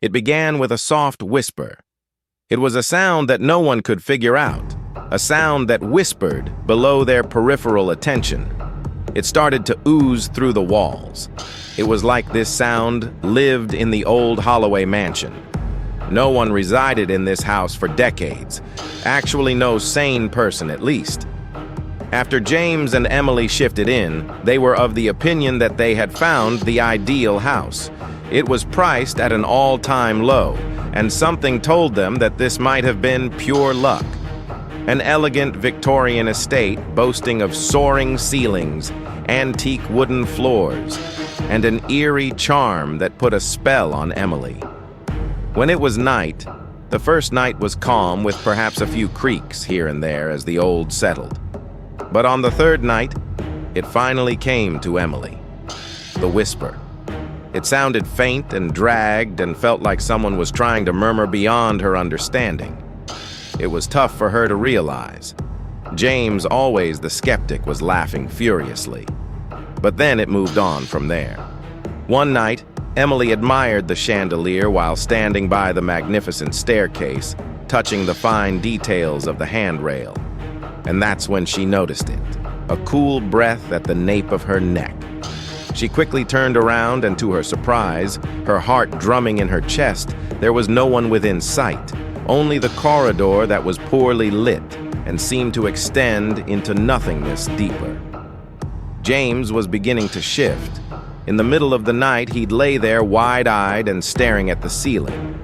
It began with a soft whisper. It was a sound that no one could figure out, a sound that whispered below their peripheral attention. It started to ooze through the walls. It was like this sound lived in the old Holloway mansion. No one resided in this house for decades. Actually, no sane person, at least. After James and Emily shifted in, they were of the opinion that they had found the ideal house. It was priced at an all-time low, and something told them that this might have been pure luck. An elegant Victorian estate boasting of soaring ceilings, antique wooden floors, and an eerie charm that put a spell on Emily. When it was night, the first night was calm with perhaps a few creaks here and there as the old settled. But on the third night, it finally came to Emily. The whisper. It sounded faint and dragged and felt like someone was trying to murmur beyond her understanding. It was tough for her to realize. James, always the skeptic, was laughing furiously. But then it moved on from there. One night, Emily admired the chandelier while standing by the magnificent staircase, touching the fine details of the handrail. And that's when she noticed it, a cool breath at the nape of her neck. She quickly turned around, and to her surprise, her heart drumming in her chest, there was no one within sight, only the corridor that was poorly lit and seemed to extend into nothingness deeper. James was beginning to shift. In the middle of the night, he'd lay there wide-eyed and staring at the ceiling.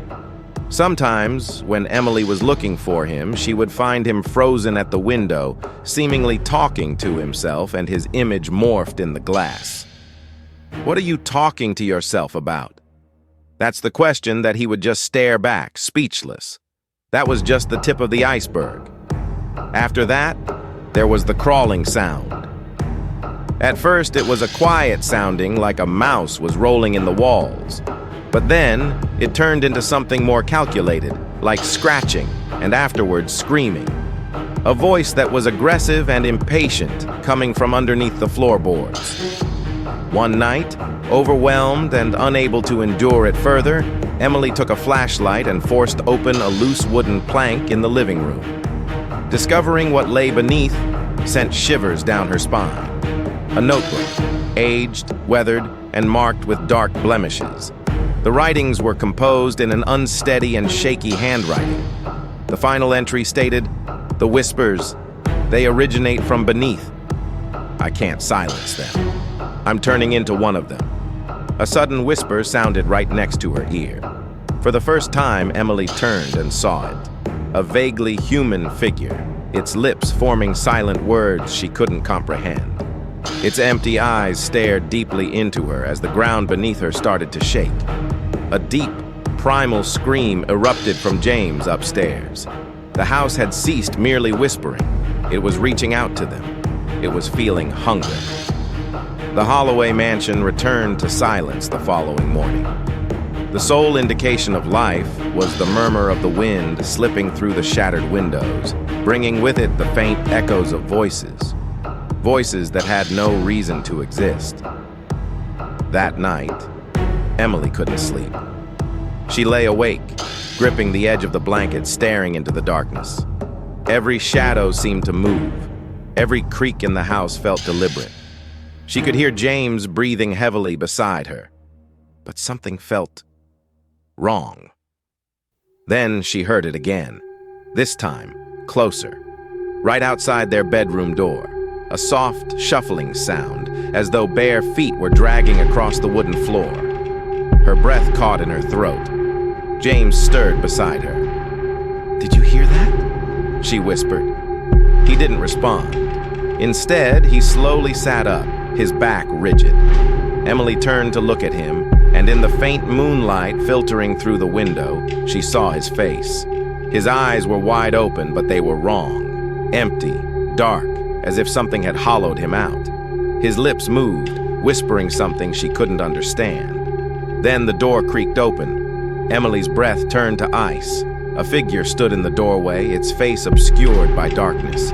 Sometimes, when Emily was looking for him, she would find him frozen at the window, seemingly talking to himself, and his image morphed in the glass. "What are you talking to yourself about?" That's the question that he would just stare back, speechless. That was just the tip of the iceberg. After that, there was the crawling sound. At first, it was a quiet sounding like a mouse was rolling in the walls. But then, it turned into something more calculated, like scratching, and afterwards screaming. A voice that was aggressive and impatient coming from underneath the floorboards. One night, overwhelmed and unable to endure it further, Emily took a flashlight and forced open a loose wooden plank in the living room. Discovering what lay beneath sent shivers down her spine. A notebook, aged, weathered, and marked with dark blemishes. The writings were composed in an unsteady and shaky handwriting. The final entry stated, "The whispers, they originate from beneath. I can't silence them. I'm turning into one of them." A sudden whisper sounded right next to her ear. For the first time, Emily turned and saw it. A vaguely human figure, its lips forming silent words she couldn't comprehend. Its empty eyes stared deeply into her as the ground beneath her started to shake. A deep, primal scream erupted from James upstairs. The house had ceased merely whispering. It was reaching out to them. It was feeling hunger. The Holloway mansion returned to silence the following morning. The sole indication of life was the murmur of the wind slipping through the shattered windows, bringing with it the faint echoes of voices. Voices that had no reason to exist. That night, Emily couldn't sleep. She lay awake, gripping the edge of the blanket, staring into the darkness. Every shadow seemed to move. Every creak in the house felt deliberate. She could hear James breathing heavily beside her. But something felt wrong. Then she heard it again, this time closer, right outside their bedroom door. A soft, shuffling sound, as though bare feet were dragging across the wooden floor. Her breath caught in her throat. James stirred beside her. "Did you hear that?" she whispered. He didn't respond. Instead, he slowly sat up, his back rigid. Emily turned to look at him, and in the faint moonlight filtering through the window, she saw his face. His eyes were wide open, but they were wrong. Empty, dark, as if something had hollowed him out. His lips moved, whispering something she couldn't understand. Then the door creaked open. Emily's breath turned to ice. A figure stood in the doorway, its face obscured by darkness.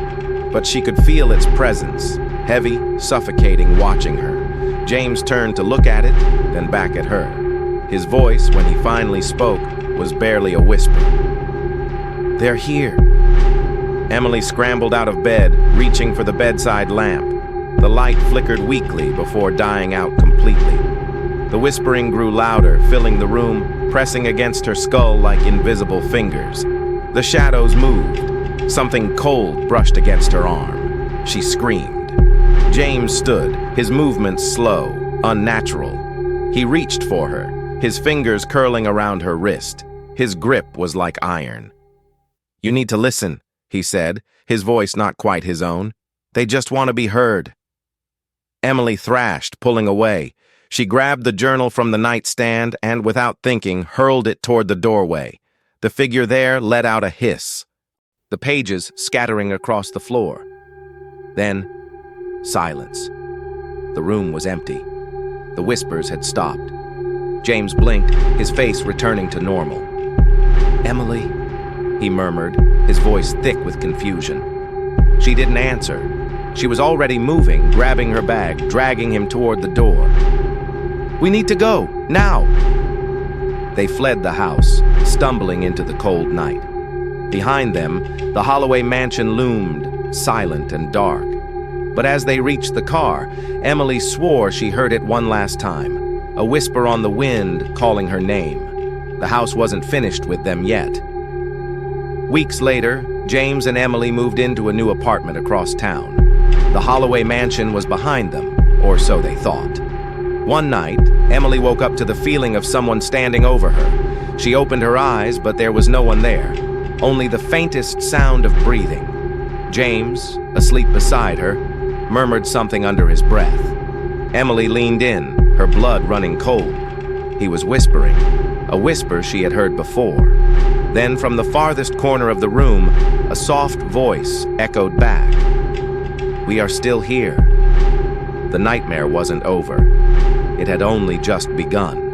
But she could feel its presence, heavy, suffocating, watching her. James turned to look at it, then back at her. His voice, when he finally spoke, was barely a whisper. "They're here." Emily scrambled out of bed, reaching for the bedside lamp. The light flickered weakly before dying out completely. The whispering grew louder, filling the room, pressing against her skull like invisible fingers. The shadows moved. Something cold brushed against her arm. She screamed. James stood, his movements slow, unnatural. He reached for her, his fingers curling around her wrist. His grip was like iron. "You need to listen," he said, his voice not quite his own. "They just want to be heard." Emily thrashed, pulling away. She grabbed the journal from the nightstand and, without thinking, hurled it toward the doorway. The figure there let out a hiss, the pages scattering across the floor. Then, silence. The room was empty. The whispers had stopped. James blinked, his face returning to normal. "Emily," he murmured, his voice thick with confusion. She didn't answer. She was already moving, grabbing her bag, dragging him toward the door. "We need to go, now!" They fled the house, stumbling into the cold night. Behind them, the Holloway mansion loomed, silent and dark. But as they reached the car, Emily swore she heard it one last time, a whisper on the wind calling her name. The house wasn't finished with them yet. Weeks later, James and Emily moved into a new apartment across town. The Holloway mansion was behind them, or so they thought. One night, Emily woke up to the feeling of someone standing over her. She opened her eyes, but there was no one there, only the faintest sound of breathing. James, asleep beside her, murmured something under his breath. Emily leaned in, her blood running cold. He was whispering, a whisper she had heard before. Then, from the farthest corner of the room, a soft voice echoed back. "We are still here." The nightmare wasn't over. It had only just begun.